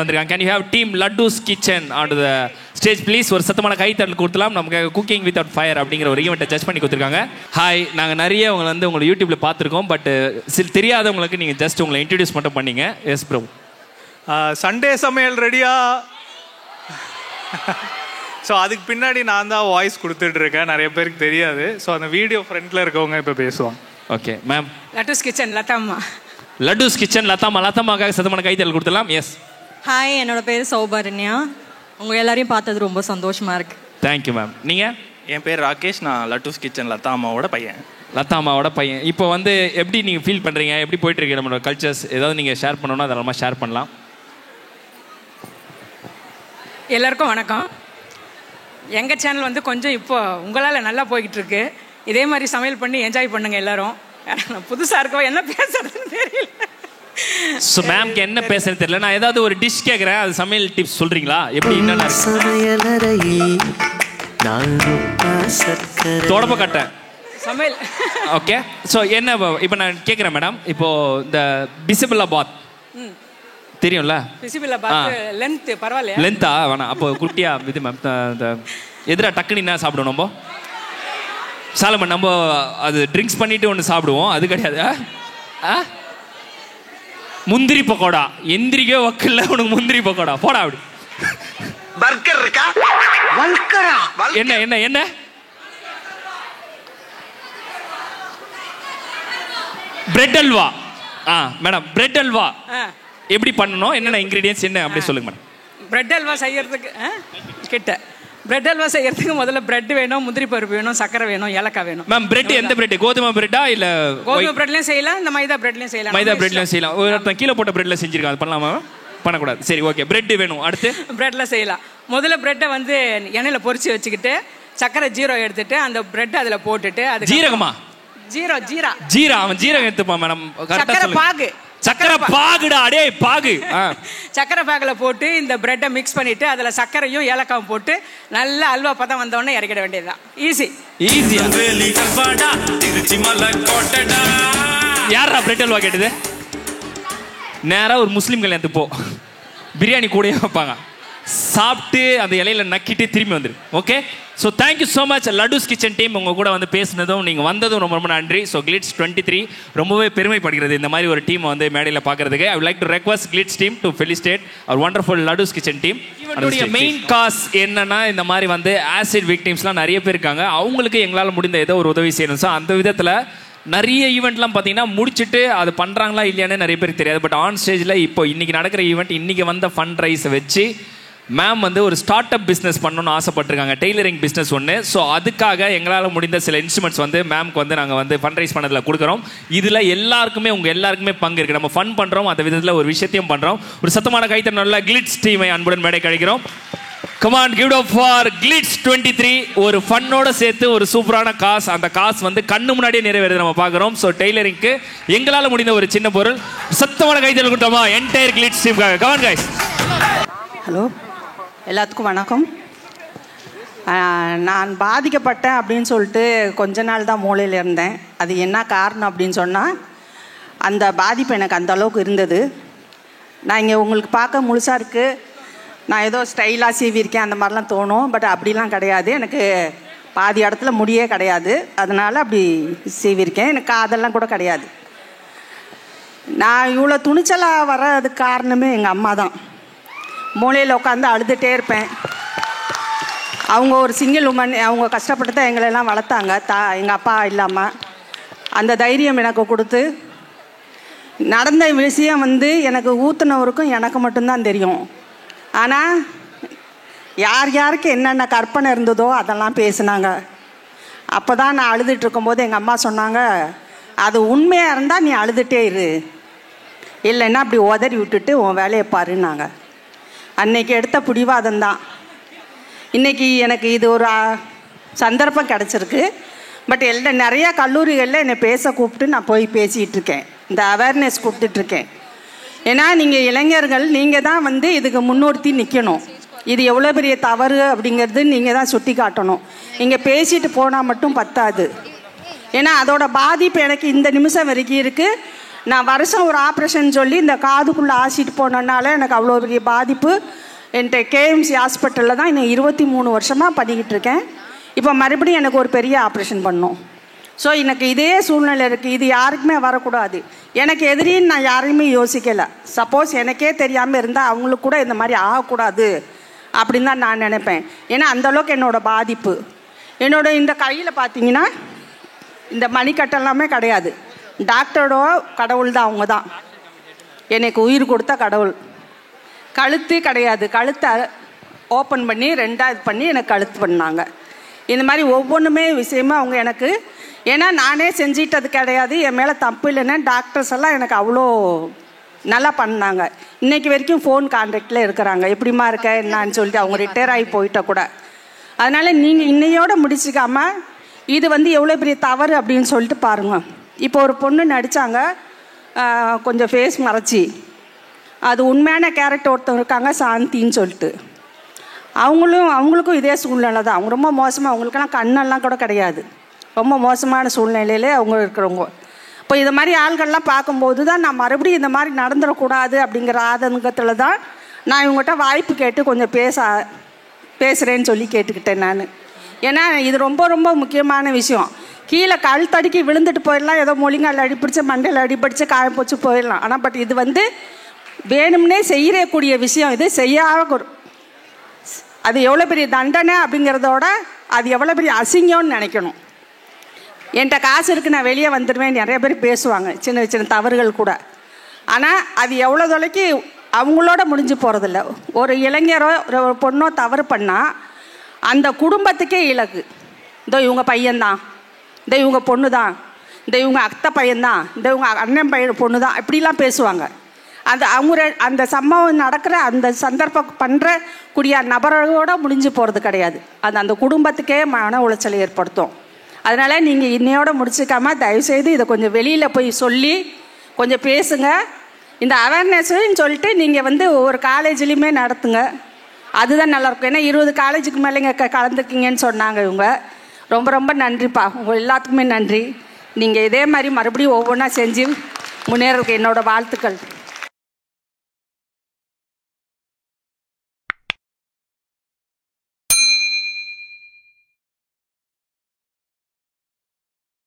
வந்திருக்காங்க. Can you have team லட்டூஸ் kitchen on to the stage please. ஒரு சத்தமான கைத்தட்டல் கொடுத்துலாம். நமக்கு குக்கிங் வித்வுட் ஃபயர் அப்படிங்கிற ஒரு ஈவெண்ட்டை ஜட்ஜ் பண்ணி கொடுத்துருக்காங்க. ஹாய், நாங்கள் நிறைய உங்களை வந்து உங்களை யூடியூப்ல பார்த்துருக்கோம். பட் தெரியாதவங்களுக்கு நீங்கள் ஜஸ்ட் உங்களை இன்ட்ரடியூஸ் மட்டும் பண்ணீங்க. S bro. சண்டே சமையல் ரெடியா? ஸோ அதுக்கு பின்னாடி நான் தான் வாய்ஸ் கொடுத்துட்டு இருக்கேன். நிறைய பேருக்கு தெரியாது. ஸோ அந்த வீடியோ ஃப்ரண்ட்ல இருக்கவங்க இப்போ பேசுவாங்க. Okay ma'am. Laddus kitchen Lathamma. Laddus kitchen லதாம்மாக்காக சத்தமான கைத்தட்டல் கொடுத்துலாம். எஸ். ஹாய், என்னோட பேர் சௌபர்ணியா. உங்கள் எல்லாரையும் பார்த்தது ரொம்ப சந்தோஷமாக இருக்குது. Thank you ma'am. நீங்கள்? என் பேர் ராகேஷ். நான் லட்டூஸ் கிச்சன் லதாம்மாவோட பையன். லதாம்மாவோட பையன். இப்போ வந்து எப்படி நீங்கள் ஃபீல் பண்ணுறீங்க? எப்படி போயிட்டுருக்கு நம்மளோட கல்ச்சர்ஸ்? ஏதாவது நீங்கள் ஷேர் பண்ணணும்னா அதெல்லாம் ஷேர் பண்ணலாம். எல்லாருக்கும் வணக்கம். எங்கள் சேனல் வந்து கொஞ்சம் இப்போ உங்களால் நல்லா போய்கிட்டு இருக்கு. இதே மாதிரி சமையல் பண்ணி என்ஜாய் பண்ணுங்க எல்லாரும். புதுசாக இருக்கோம், என்ன பேசுறதுன்னு தெரியல. ஸோ மேம்க்கு என்ன பேசுறது தெரியல. நான் ஏதாவது ஒரு டிஷ் கேட்குறேன், அது சமையல் டிப்ஸ் சொல்கிறீங்களா? எப்படி என்னென்ன தொடப்ப கட்டேன் சமையல். ஓகே. ஸோ என்ன இப்போ நான் கேட்குறேன் மேடம். இப்போது இந்த பிசிபிளாபாத் தெரியும்ல? பிசிபிளாபாத் லென்த் பரவாயில்லையா? லென்த்தா வேணாம். அப்போ குட்டியா இது மேம் இந்த எதிராக டக்குன்னு என்ன சாப்பிடுவோம் நம்ம? சாலமன் நம்ம அது ட்ரிங்க்ஸ் பண்ணிட்டு ஒன்று சாப்பிடுவோம், அது கிடையாது. முந்திரி பக்கோடா. எந்திரிக்கே வக்கில்ல உனக்கு முந்திரி பக்கோடா. போடா அப்படி. பர்கர் இருக்கா? வல்கரா? என்ன என்ன என்ன bread halwa. Madam bread halwa எப்படி பண்ணணும், என்னென்ன இன்கிரீடியன்ஸ் என்ன அப்படி சொல்லுங்க மேடம். பிரெட் அல்வா செய்யறதுக்கு கிட்ட பிரெட் அல்வா செய்யறதுக்கு முதல்ல பிரெட் வேணும், முந்திரி பருப்பு வேணும், சக்கரை வேணும், ஏலக்காய் வேணும். மேம் பிரெட் எந்த பிரெட்? கோதுமை பிரெட்டா இல்ல கோதுமை பிரெட்லயும் செய்யலாம், இந்த மைதா பிரெட்லயும் செய்யலாம். மைதா பிரெட்லயும் செய்யலாம். ஒருத்தன் கீழே போட்ட பிரெட்ல செஞ்சிருக்காங்க, அது பண்ணலாமா? பண்ணக்கூடாது. சரி ஓகே. பிரெட் வேணும். அடுத்து பிரெட்ல செய்யலாம். முதல்ல பிரெட்டை வந்து எண்ணெயில பொரிச்சு வச்சுக்கிட்டு சக்கரை ஜீரோ எடுத்துட்டு அந்த பிரெட் அதுல போட்டுட்டு அது ஜீரகமா? ஜீரா அவன் ஜீரகம் எடுத்துப்பான் மேடம். சக்கரை பாகு. சக்கரை பாகுடா. அடே பாகு. சக்கரை பாகுல போட்டு இந்த பிரெட்டை மிக்ஸ் பண்ணிட்டு அதுல சக்கரையும் ஏலக்காவும் போட்டு நல்லா அல்வா பதம் வந்த உடனே இறக்கிட வேண்டியதுதான். ஈஸி. யாரா பிரெட் அல்வா கேட்டது? நேரா ஒரு முஸ்லீம் கல்யாணத்துக்கு போ, பிரியாணி கூடயே வைப்பாங்க. சாப்பிட்டு அந்த இலையில நக்கிட்டு திரும்பி வந்துரு. Okay. So thank you so much Laddus kitchen team. உங்கள் கூட வந்து பேசினதும் நீங்கள் வந்ததும் ரொம்ப ரொம்ப நன்றி. ஸோ கிளிட்ஸ் 23 ரொம்பவே பெருமைப்படுகிறது இந்த மாதிரி ஒரு டீம் வந்து மேடையில் பார்க்கறதுக்கு. I would like to request Glitz team to felicitate our wonderful Lattoo's kitchen team. இதோடைய மெயின் காஸ் என்னன்னா, இந்த மாதிரி வந்து ஆசிட் விக்டிம்ஸ்லாம் நிறைய பேர் இருக்காங்க. அவங்களுக்கு எங்களால் முடிந்த ஏதோ ஒரு உதவி செய்யணும். ஸோ அந்த விதத்தில் நிறைய ஈவெண்ட்லாம் பார்த்தீங்கன்னா முடிச்சுட்டு அது பண்ணுறாங்களா இல்லையானே நிறைய பேருக்கு தெரியாது. பட் ஆன் ஸ்டேஜில் இப்போ இன்றைக்கி நடக்கிற ஈவெண்ட், இன்றைக்கி வந்த ஃபண்ட் ரைஸை வச்சு மேம் வந்து ஒரு ஸ்டார்ட் அப் பிஸ்னஸ் பண்ணணும்னு ஆசைப்பட்டிருக்காங்க, டெய்லரிங் பிஸ்னஸ் ஒன்று. ஸோ அதுக்காக எங்களால் முடிந்த சில இன்ஸ்ட்ருமெண்ட்ஸ் வந்து மேம்க்கு வந்து நாங்கள் வந்து ஃபண்ட் ரைஸ் பண்ணதில் கொடுக்குறோம். இதில் எல்லாருக்குமே உங்கள் எல்லாருக்குமே பங்கு இருக்குது. நம்ம ஃபன் பண்ணுறோம், அந்த விதத்தில் ஒரு விஷயத்தையும் பண்ணுறோம். ஒரு சத்தமான கைத்தட்டல்ல கிளிட்ஸ் டீமை அன்புடன் மேடை கழிக்கிறோம். Come on give up for glitz 23. ஒரு ஃபன்னோட சேர்த்து ஒரு சூப்பரான காசு, அந்த காசு வந்து கண்ணு முன்னாடியே நிறைவேறது நம்ம பார்க்குறோம். ஸோ டெய்லரிங்க்கு எங்களால் முடிந்த ஒரு சின்ன பொருள். சத்தமான கைத்தட்டல் கொடுத்தோமா என்டையர் கிளிட்ஸ் டீமுக்காக. Come on guys. ஹலோ, எல்லாத்துக்கும் வணக்கம். நான் பாதிக்கப்பட்டேன் அப்படின்னு சொல்லிட்டு கொஞ்ச நாள் தான் மூளையில் இருந்தேன். அது என்ன காரணம் அப்படின்னு சொன்னால், அந்த பாதிப்பு எனக்கு அந்த அளவுக்கு இருந்தது. நான் இங்கே உங்களுக்கு பார்க்க முழுசாக இருக்குது, நான் ஏதோ ஸ்டைலாக சீவிருக்கேன் அந்த மாதிரிலாம் தோணும். பட் அப்படிலாம் கிடையாது. எனக்கு பாதி இடத்துல முடியே கிடையாது, அதனால் அப்படி சீவிருக்கேன். எனக்கு காதெல்லாம் கூட கிடையாது. நான் இவ்வளோ துணிச்சலாக வர்றதுக்கு காரணமே எங்கள் அம்மா தான். மூலையில் உட்காந்து அழுதுகிட்டே இருப்பேன். அவங்க ஒரு சிங்கிள் உமன், அவங்க கஷ்டப்பட்டு தான் எங்களெல்லாம் வளர்த்தாங்க. எங்கள் அப்பா இல்லாமல் அந்த தைரியம் எனக்கு கொடுத்து, நடந்த விஷயம் வந்து எனக்கு ஊற்றுனவருக்கும் எனக்கு மட்டும்தான் தெரியும். ஆனால் யார் யாருக்கு என்னென்ன கற்பனை இருந்ததோ அதெல்லாம் பேசுனாங்க. அப்போ தான் நான் அழுதுட்டு இருக்கும்போது எங்கள் அம்மா சொன்னாங்க, அது உண்மையாக இருந்தால் நீ அழுதுகிட்டே இரு, இல்லைன்னா அப்படி உதறி விட்டுட்டு உன் வேலையை பாருன்னாங்க. அன்னைக்கு எடுத்த பிடிவாதம் தான் இன்றைக்கி எனக்கு இது ஒரு சந்தர்ப்பம் கிடச்சிருக்கு. பட் நிறையா கல்லூரிகளில் என்னை பேச கூப்பிட்டு நான் போய் பேசிகிட்டு இருக்கேன், இந்த அவேர்னஸ் கொடுத்துட்ருக்கேன். ஏன்னா நீங்கள் இளைஞர்கள், நீங்கள் தான் வந்து இதுக்கு முன்னோர்த்தி நிற்கணும். இது எவ்வளோ பெரிய தவறு அப்படிங்கிறது நீங்கள் தான் சுட்டி காட்டணும். இங்கே பேசிட்டு போனால் மட்டும் பத்தாது. ஏன்னா அதோட பாதிப்பு எனக்கு இந்த நிமிஷம் வரைக்கும் இருக்குது. நான் வருஷம் ஒரு ஆப்ரேஷன் சொல்லி இந்த காதுக்குள்ளே ஆசிட்டு போனனால எனக்கு அவ்வளோ பெரிய பாதிப்பு. என்கிட்ட கேஎம்சி ஹாஸ்பிட்டலில் தான் இன்னும் 23 வருஷமாக பண்ணிக்கிட்டு இருக்கேன். இப்போ மறுபடியும் எனக்கு ஒரு பெரிய ஆப்ரேஷன் பண்ணோம். ஸோ எனக்கு இதே சூழ்நிலை இருக்குது. இது யாருக்குமே வரக்கூடாது. எனக்கு எதிரின்னு நான் யாரையுமே யோசிக்கலை. சப்போஸ் எனக்கே தெரியாமல் இருந்தால் அவங்களுக்கு கூட இந்த மாதிரி ஆகக்கூடாது அப்படின்னு தான் நான் நினைப்பேன். ஏன்னா அந்தளவுக்கு என்னோடய பாதிப்பு. இந்த கையில் பார்த்தீங்கன்னா இந்த மணிக்கட்டெல்லாமே கிடையாது. டாக்டரோட கடவுள் தான், அவங்க தான் எனக்கு உயிர் கொடுத்த கடவுள். கழுத்து கிடையாது, கழுத்தை ஓப்பன் பண்ணி 2ஆக பண்ணி எனக்கு கழுத்து பண்ணாங்க. இந்த மாதிரி ஒவ்வொன்றுமே விஷயமா அவங்க எனக்கு, ஏன்னா நானே செஞ்சிட்டது கிடையாது, என் மேலே தப்பு இல்லைன்னா டாக்டர்ஸ் எல்லாம் எனக்கு அவ்வளோ நல்லா பண்ணாங்க. இன்றைக்கி வரைக்கும் ஃபோன் கான்டாக்டில் இருக்கிறாங்க. எப்படிமா இருக்க என்னான்னு சொல்லிட்டு அவங்க ரிட்டையர் ஆகி போயிட்ட கூட. அதனால் நீங்கள் இன்னையோடு முடிச்சிக்காமல் இது எவ்வளோ பெரிய தவறு அப்படின்னு சொல்லிட்டு பாருங்கள். இப்போ ஒரு பொண்ணு நடித்தாங்க, கொஞ்சம் ஃபேஸ் மறைச்சி. அது உண்மையான கேரக்டர் ஒருத்தவங்க இருக்காங்க, சாந்தின்னு சொல்லிட்டு. அவங்களுக்கும் இதே சூழ்நிலை தான். அவங்க ரொம்ப மோசமாக, அவங்களுக்கெல்லாம் கண்ணெல்லாம் கூட கிடையாது. ரொம்ப மோசமான சூழ்நிலையிலே அவங்க இருக்கிறவங்க. இப்போ இது மாதிரி ஆள்கள்லாம் பார்க்கும்போது தான் நான் மறுபடியும் இந்த மாதிரி நடந்துடக்கூடாது அப்படிங்கிற ஆதங்கத்தில் தான் நான் இவங்ககிட்ட வாய்ப்பு கேட்டு கொஞ்சம் பேசுகிறேன்னு சொல்லி கேட்டுக்கிட்டேன் நான். ஏன்னா இது ரொம்ப ரொம்ப முக்கியமான விஷயம். கீழே கழுத்தடிக்கி விழுந்துட்டு போயிடலாம், ஏதோ மொழிங்கால் அடிப்பிடிச்சு மண்டையில் அடிப்பிடிச்சு காயம் போச்சு போயிடலாம். ஆனால் பட் இது வேணும்னே செய்யக்கூடிய விஷயம். இது செய்யாத அது எவ்வளோ பெரிய தண்டனை அப்படிங்கிறதோட அது எவ்வளோ பெரிய அசிங்கம்னு நினைக்கணும். என்கிட்ட காசு இருக்குது, நான் வெளியே வந்துடுவேன் நிறைய பேர் பேசுவாங்க, சின்ன சின்ன தவறுகள் கூட. ஆனால் அது எவ்வளோ தொலைக்கு அவங்களோட முடிஞ்சு போகிறதில்ல. ஒரு இளைஞரோ ஒரு பொண்ணோ தவறு பண்ணால் அந்த குடும்பத்துக்கே இலக்கு. இதோ இவங்க பையன்தான், இந்த இவங்க பொண்ணு தான், இந்த இவங்க அத்தை பையன்தான், இந்த இவங்க அண்ணன் பையன் பொண்ணு தான், இப்படிலாம் பேசுவாங்க. அந்த சம்பவம் நடக்கிற அந்த சந்தர்ப்பம் பண்ணுறக்கூடிய நபரோட முடிஞ்சு போகிறது கிடையாது. அது அந்த குடும்பத்துக்கே மன உளைச்சலை ஏற்படுத்தும். அதனால் நீங்கள் இன்னையோட முடிச்சுக்காமல் தயவுசெய்து இதை கொஞ்சம் வெளியில் போய் சொல்லி கொஞ்சம் பேசுங்க. இந்த அவேர்னஸ்ன்னு சொல்லிட்டு நீங்கள் ஒவ்வொரு காலேஜ்லேயுமே நடத்துங்க. அதுதான் நல்லாயிருக்கும். ஏன்னா 20 காலேஜுக்கு மேலே இங்கே கலந்துக்கிங்கன்னு சொன்னாங்க இவங்க. ரொம்ப ரொம்ப நன்றிப்பா, உங்கள் எல்லாத்துக்குமே நன்றி. நீங்கள் இதே மாதிரி மறுபடியும் ஒவ்வொன்றா செஞ்சு முன்னேறதுக்கு என்னோடய வாழ்த்துக்கள்.